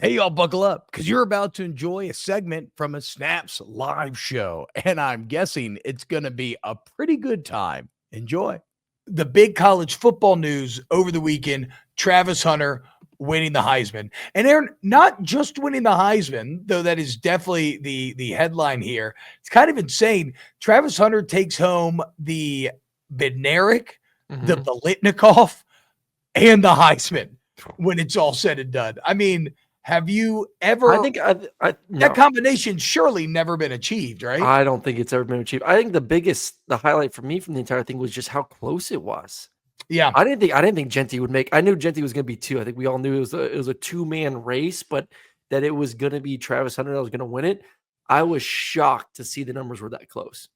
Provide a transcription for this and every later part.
Hey, y'all, buckle up because you're about to enjoy a segment from a Snaps live show, and I'm guessing it's going to be a pretty good time. Enjoy. The big college football news over the weekend, Travis Hunter winning the Heisman. And Aaron, not just winning the Heisman, though that is definitely the headline here. It's kind of insane. Travis Hunter takes home the Bednarik, the Biletnikoff, and the Heisman when it's all said and done. I mean, have you ever? I think no. That combination surely never been achieved, right? I don't think it's ever been achieved. I think the highlight for me from the entire thing was just how close it was. Yeah, I didn't think Jeanty would make. I knew Jeanty was going to be 2. I think we all knew it was a 2-man race, but that it was going to be Travis Hunter that was going to win it. I was shocked to see the numbers were that close,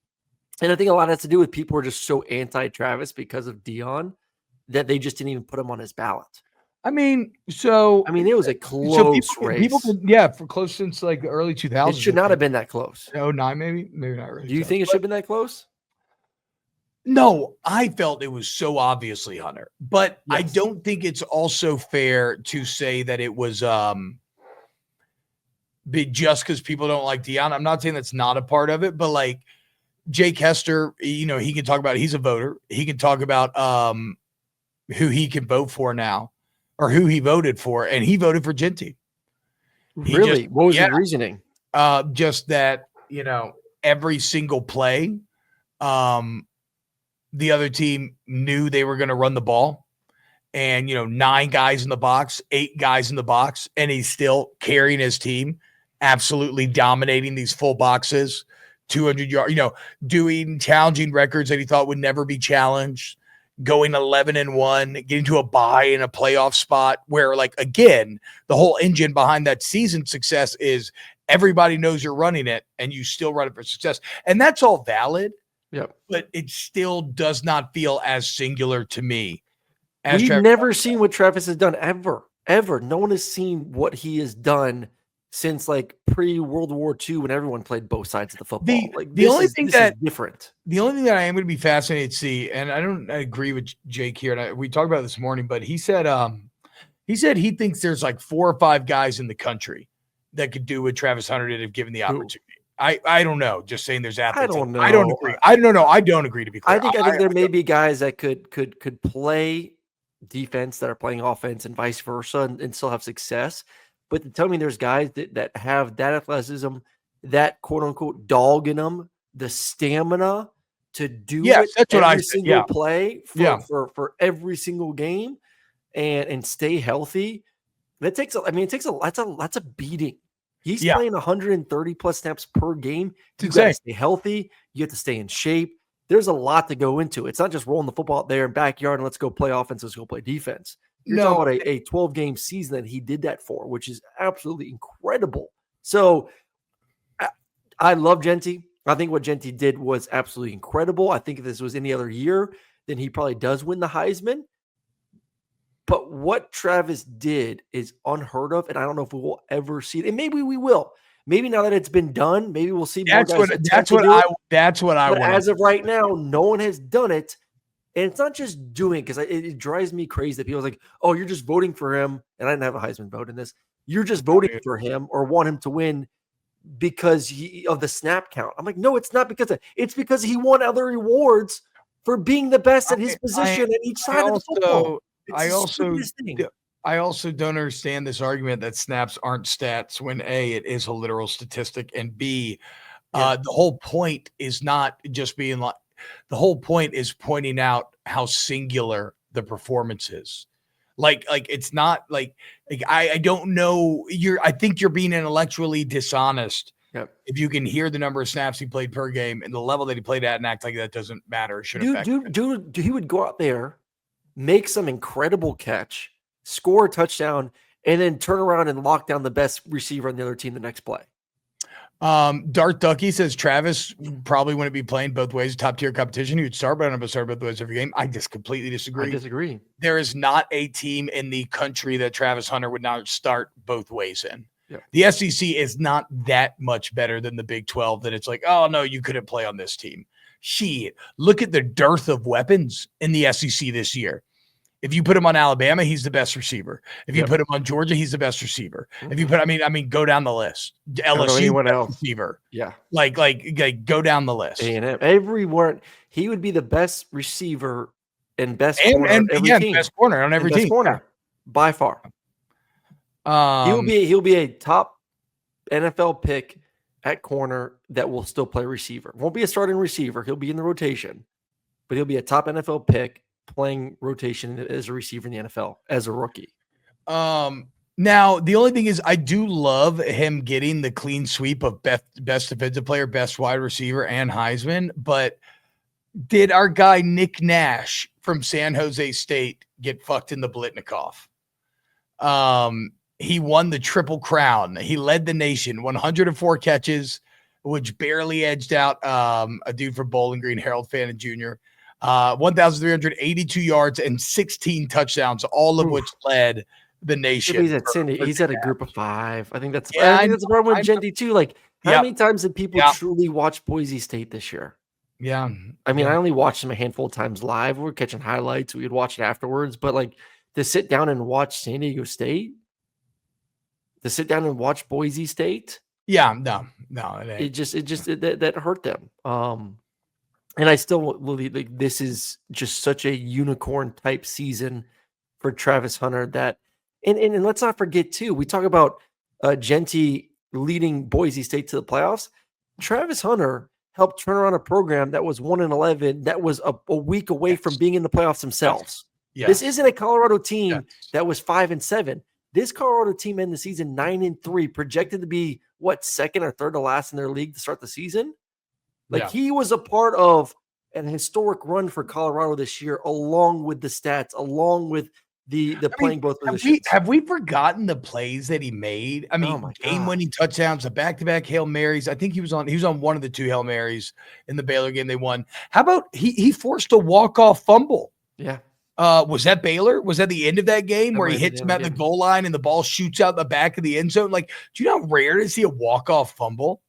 and I think a lot has to do with people were just so anti-Travis because of Dion that they just didn't even put him on his ballot. I mean, it was a close race. People for close since like the early 2000s. It should not have been that close. 09, maybe not really. Do you think it should have been that close? No, I felt it was so obviously Hunter, but yes. I don't think it's also fair to say that it was just because people don't like Dion. I'm not saying that's not a part of it, but like Jake Hester, he can talk about he's a voter. He can talk about who he can vote for now. Or who he voted for, and he voted for Jeanty. Really? What was his reasoning? Just that, every single play, the other team knew they were going to run the ball. And, 9 guys in the box, 8 guys in the box, and he's still carrying his team, absolutely dominating these full boxes, 200 yards, doing challenging records that he thought would never be challenged. Going 11-1, getting to a bye in a playoff spot where, like, again, the whole engine behind that season success is everybody knows you're running it and you still run it for success. And that's all valid. Yep. But it still does not feel as singular to me. We've never seen what Travis has done ever. No one has seen what he has done since like pre-World War II when everyone played both sides of the football. The only thing that is different. The only thing that I am going to be fascinated to see, and I agree with Jake here, and we talked about it this morning, but he said he thinks there's like 4 or 5 guys in the country that could do what Travis Hunter did if given the opportunity. I don't know. Just saying there's athletes. I don't know. I don't agree. I don't agree, to be clear. I think there may be guys that could play defense that are playing offense and vice versa and still have success. But to tell me there's guys that have that athleticism, that quote unquote dog in them, the stamina to do it that's what every single play for every single game and stay healthy. That's a beating. He's playing 130 plus snaps per game. You got to stay healthy. You have to stay in shape. There's a lot to go into. It's not just rolling the football out there in backyard and let's go play offense, let's go play defense. You're talking about a 12-game season that he did that for, which is absolutely incredible. So I love Jeanty. I think what Jeanty did was absolutely incredible. I think if this was any other year, then he probably does win the Heisman. But what Travis did is unheard of, and I don't know if we will ever see it. And maybe we will. Maybe now that it's been done, maybe we'll see more guys. That's what I want. But as of right now, no one has done it. And it's not just doing it because it drives me crazy that people are like, oh, you're just voting for him. And I didn't have a Heisman vote in this. You're just voting for him or want him to win because of the snap count. I'm like, no, it's not it's because he won other rewards for being the best at his position at each side of the football. I also don't understand this argument that snaps aren't stats when A, it is a literal statistic, and B, the whole point is not just being like, the whole point is pointing out how singular the performance is. Like it's not like I don't know. I think you're being intellectually dishonest. Yep. If you can hear the number of snaps he played per game and the level that he played at and act like that doesn't matter. It should affect dude, he would go out there, make some incredible catch, score a touchdown, and then turn around and lock down the best receiver on the other team the next play. Dart Ducky says Travis probably wouldn't be playing both ways, top tier competition. He would start, but I don't start both ways every game. I just completely disagree. I disagree. There is not a team in the country that Travis Hunter would not start both ways in. Yeah. The SEC is not that much better than the Big 12 that it's like, oh no, you couldn't play on this team. Shit. Look at the dearth of weapons in the SEC this year. If you put him on Alabama, he's the best receiver. If you put him on Georgia, he's the best receiver. If you put, I mean, go down the list. LSU, anyone else receiver. Yeah, like go down the list. A&M, everywhere he would be the best receiver and best corner on every team. Best corner on every team, by far. He'll be a top NFL pick at corner that will still play receiver. Won't be a starting receiver. He'll be in the rotation, but he'll be a top NFL pick playing rotation as a receiver in the NFL as a rookie. Now, the only thing is I do love him getting the clean sweep of best defensive player, best wide receiver, and Heisman. But did our guy Nick Nash from San Jose State get fucked in the Blitnikoff? He won the Triple Crown. He led the nation, 104 catches, which barely edged out a dude from Bowling Green, Harold Fannin Jr., 1,382 yards and 16 touchdowns, all of which led the nation. He's at a group of 5. I think that's the problem with Jeanty too. Like, how many times did people truly watch Boise State this year? Yeah. I mean, I only watched them a handful of times live. We were catching highlights. We would watch it afterwards. But like to sit down and watch San Diego State, to sit down and watch Boise State. Yeah, no. That hurt them. And I still believe like this is just such a unicorn type season for Travis Hunter that, and let's not forget too, we talk about Jeanty leading Boise State to the playoffs. Travis Hunter helped turn around a program that was 1-11, that was a week away from being in the playoffs themselves. Yes. This isn't a Colorado team that was 5-7. This Colorado team ended the season 9-3, projected to be second or third to last in their league to start the season. He was a part of an historic run for Colorado this year, along with the stats, along with the playing both positions. Have we forgotten the plays that he made? I mean, game-winning touchdowns, the back-to-back Hail Marys. I think he was on one of the 2 Hail Marys in the Baylor game they won. How about he forced a walk-off fumble? Yeah. Was that Baylor? Was that the end of that game where he hits him at the goal line and the ball shoots out the back of the end zone? Like, do you know how rare to see a walk-off fumble?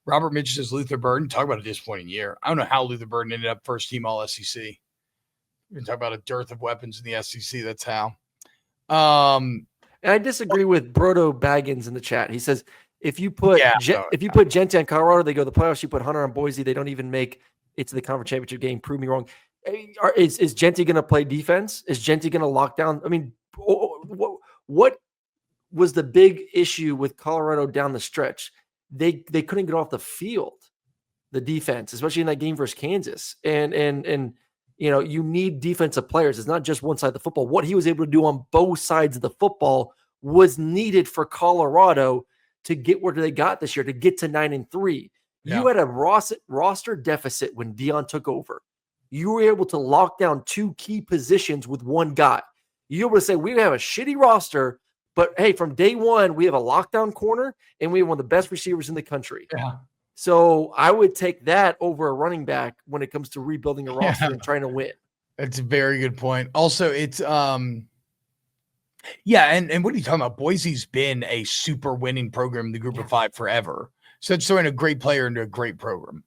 Robert Mitch says Luther Burden. Talk about a disappointing year. I don't know how Luther Burden ended up first team all SEC. We're talking about a dearth of weapons in the SEC. That's how. And I disagree with Brodo Baggins in the chat. He says if you put Jeanty on Colorado, they go to the playoffs. You put Hunter on Boise, they don't even make it to the conference championship game. Prove me wrong. Is Jeanty going to play defense? Is Jeanty going to lock down? I mean, what was the big issue with Colorado down the stretch? They couldn't get off the field, the defense, especially in that game versus Kansas. And you need defensive players. It's not just one side of the football. What he was able to do on both sides of the football was needed for Colorado to get where they got this year, to get to 9-3. Yeah. You had a roster deficit when Deion took over. You were able to lock down 2 key positions with one guy. You were able to say, we have a shitty roster, but hey, from day one, we have a lockdown corner and we have one of the best receivers in the country. Yeah. So I would take that over a running back when it comes to rebuilding a roster and trying to win. That's a very good point. Also, it's and what are you talking about? Boise's been a super winning program in the group of 5 forever. So it's throwing a great player into a great program.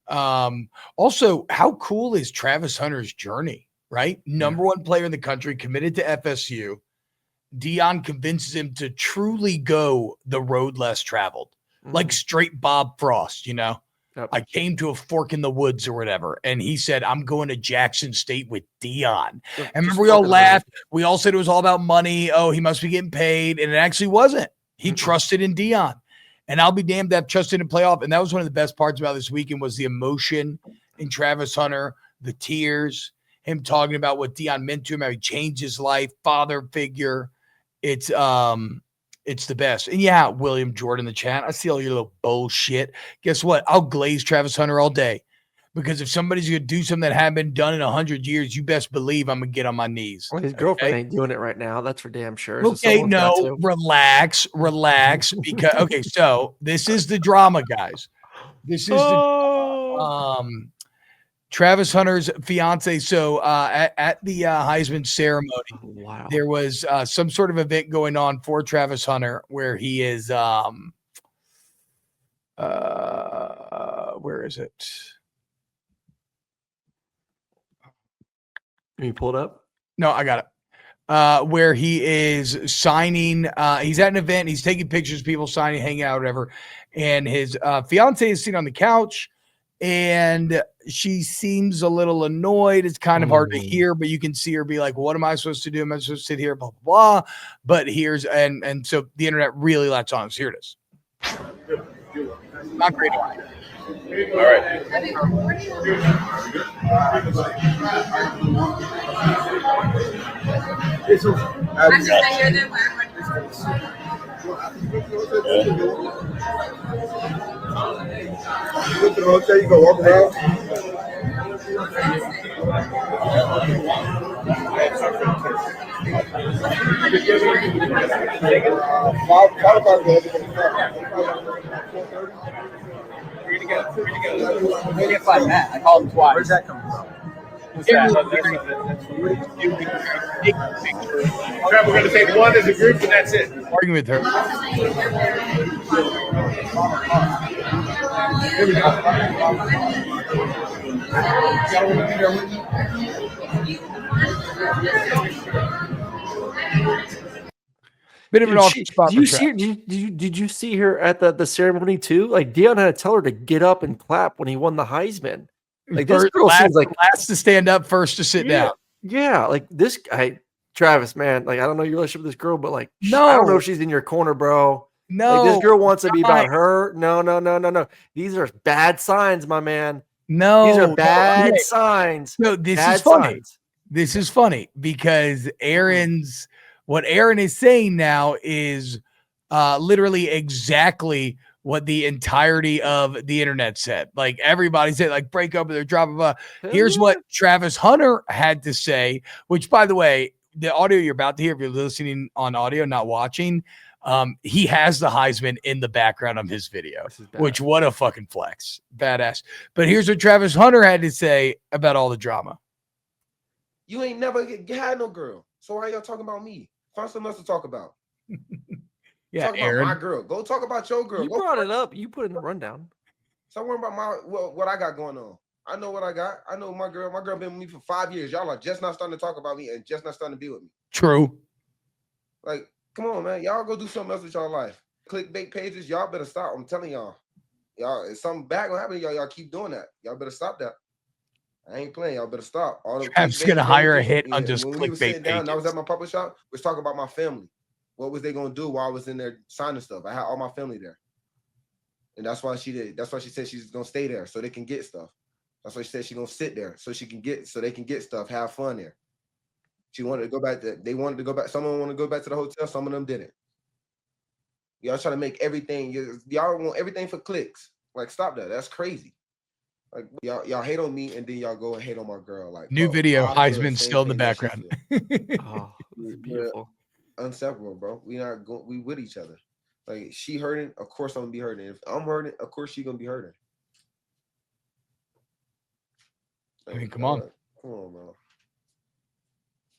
Also, how cool is Travis Hunter's journey, right? Number 1 player in the country, committed to FSU. Deion convinces him to truly go the road less traveled, like straight Bob Frost, Yep. I came to a fork in the woods or whatever, and he said, I'm going to Jackson State with Deion. And remember, we all laughed. We all said it was all about money. Oh, he must be getting paid. And it actually wasn't. He trusted in Deion. And I'll be damned to have trusted in playoff. And that was one of the best parts about this weekend was the emotion in Travis Hunter, the tears, him talking about what Deion meant to him, how he changed his life, father figure. It's the best. And William Jordan in the chat. I see all your little bullshit. Guess what? I'll glaze Travis Hunter all day. Because if somebody's going to do something that hadn't been done in 100 years, you best believe I'm going to get on my knees. Well, his girlfriend ain't doing it right now. That's for damn sure. Okay, no, relax. Because, so this is the drama, guys. This is the drama. Travis Hunter's fiancé. So at the Heisman ceremony, there was some sort of event going on for Travis Hunter where he is where is it? Can you pull it up? No, I got it. where he is signing. He's at an event. He's taking pictures, people signing, hanging out, whatever. And his fiance is sitting on the couch, and she seems a little annoyed. It's kind of hard to hear, but you can see her be like, "What am I supposed to do? Am I supposed to sit here?" Blah blah blah. But here's and so the internet really latched on. So here it is. Not great. All right. You go walk around. I called him twice. Where's that coming from? Trevor, we're going to take one as a group, and that's it. Arguing with her. Bit of an awkward spot. Did you see her at the ceremony too? Like Dion had to tell her to get up and clap when he won the Heisman. Like this girl seems like last to stand up, first to sit down. Yeah, like this guy, Travis, man. Like I don't know your relationship with this girl, but like I don't know if she's in your corner, bro. No, like, this girl wants to be about her. No. These are bad signs, my man. No, these are bad signs. No, this is funny. This is funny because what Aaron is saying now is literally exactly what the entirety of the internet said. Like everybody said, like break up with her, drop blah. Here's what Travis Hunter had to say, which by the way, the audio you're about to hear, if you're listening on audio, not watching, he has the Heisman in the background of his video, which what a fucking flex. Badass. But here's what Travis Hunter had to say about all the drama. You ain't never had no girl. So why y'all talking about me? Find something else to talk about. Yeah, talk Aaron. about my girl. Go talk about your girl. You brought it up. You put it in the rundown. Stop worrying about what I got going on. I know what I got. I know my girl. My girl been with me for 5 years. Y'all are just not starting to talk about me and just not starting to be with me. True. Like, come on, man. Y'all go do something else with y'all life. Clickbait pages. Y'all better stop. I'm telling y'all. Y'all, it's something bad gonna happen to y'all. Y'all keep doing that. Y'all better stop that. I ain't playing. Y'all better stop. All the Travis gonna hire a hit on just when clickbait we was sitting down, pages. I was at my papa shop. We was talking about my family. What was they gonna do while I was in there signing stuff? I had all my family there, and that's why she did. That's why she said she's gonna stay there so they can get stuff. That's why she said she's gonna sit there so they can get stuff, have fun there. She wanted to go back. They wanted to go back. Someone wanted to go back to the hotel. Some of them didn't. Y'all trying to make everything. Y'all want everything for clicks. Like, stop that. That's crazy. Like y'all hate on me and then y'all go and hate on my girl. Like new video, Heisman still in the background. Oh, beautiful. Inseparable, bro. We with each other. Like she hurting, of course I'm gonna be hurting. If I'm hurting, of course she gonna be hurting. Like, I mean, come on, bro.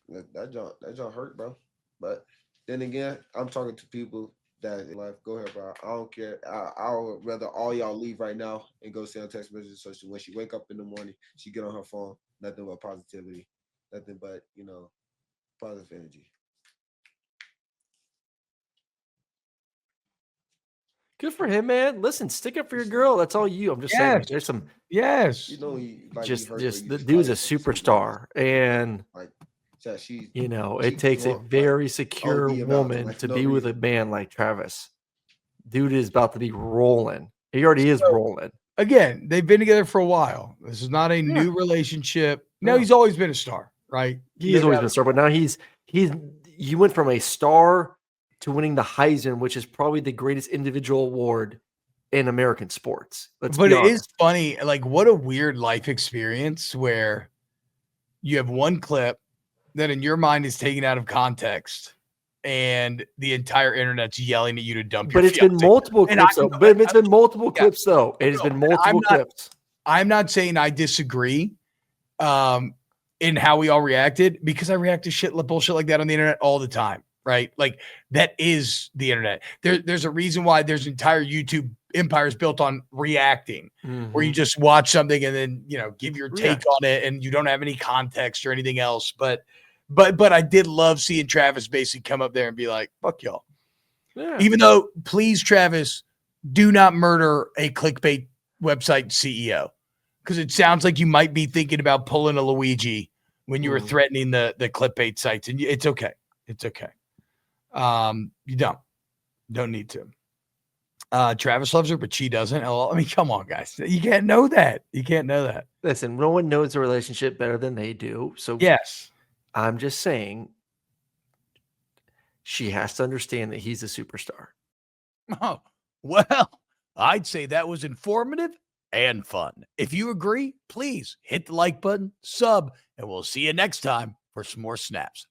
That joint hurt, bro. But then again, I'm talking to people that in life. Go ahead, bro. I don't care. I'll rather all y'all leave right now and go send a text message. So when she wake up in the morning, she get on her phone. Nothing but positivity. Nothing but positive energy. Good for him, man. Listen, stick up for your girl. That's all you. I'm just saying. There's some. Yes. The dude's a superstar, and it takes a very secure woman to be with a man like Travis. Dude is about to be rolling. He already is rolling. Again, they've been together for a while. This is not a new relationship. No, he's always been a star, right? He's always been a star, but now you went from a star to winning the Heisman, which is probably the greatest individual award in American sports. But it is funny, like what a weird life experience where you have one clip that in your mind is taken out of context and the entire internet's yelling at you to dump your But it's been multiple clips, though. But it's been multiple clips, though. It has been multiple clips. I'm not saying I disagree in how we all reacted, because I react to bullshit like that on the internet all the time. Right? Like that is the internet. There's a reason why there's entire YouTube empires built on reacting, where you just watch something and then, give your take on it and you don't have any context or anything else. But But I did love seeing Travis basically come up there and be like, fuck y'all. Yeah. Even though, please, Travis, do not murder a clickbait website CEO. Because it sounds like you might be thinking about pulling a Luigi when you were threatening the clickbait sites. And it's okay. It's okay. You don't need to. Travis loves her, but she doesn't. I mean, come on, guys. You can't know that. You can't know that. Listen, no one knows the relationship better than they do. So yes, I'm just saying she has to understand that he's a superstar. Oh, well, I'd say that was informative and fun. If you agree, please hit the like button, sub, and we'll see you next time for some more snaps.